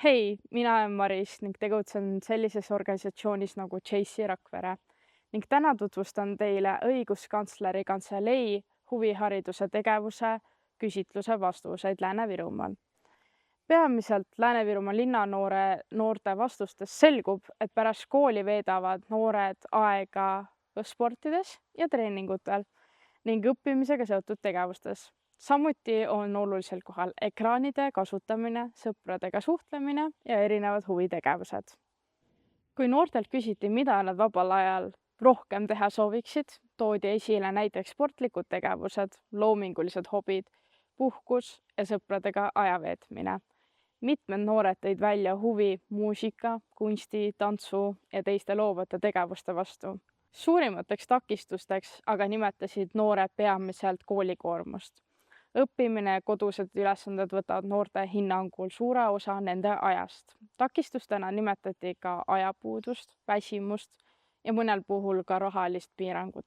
Hei, mina olen Maris ning tegutsen sellises organisatsioonis nagu JC Rakvere ning täna tutvustan teile õiguskantsleri kantselei huvihariduse tegevuse küsitluse vastuseid Lääne-Virumaal. Peamiselt Lääne-Virumaa noorte vastustest selgub, et pärast kooli veedavad noored aega sportides ja treeningutel ning õppimisega seotud tegevustes. Samuti on olulisel kohal ekraanide kasutamine, sõpradega suhtlemine ja erinevad huvitegevused. Kui noortelt küsiti, mida nad vabal ajal rohkem teha sooviksid, toodi esile näiteks sportlikud tegevused, loomingulised hobid, puhkus ja sõpradega aja veetmine. Mitmed noored tõid välja huvi muusika, kunsti, tantsu ja teiste loovate tegevuste vastu. Suurimateks takistusteks aga nimetasid noored peamiselt koolikoormust. Õppimine ja kodused ülesanded võtavad noorte hinnangul suure osa nende ajast. Takistustena nimetati ka ajapuudust, väsimust ja mõnel puhul ka rahalist piirangut.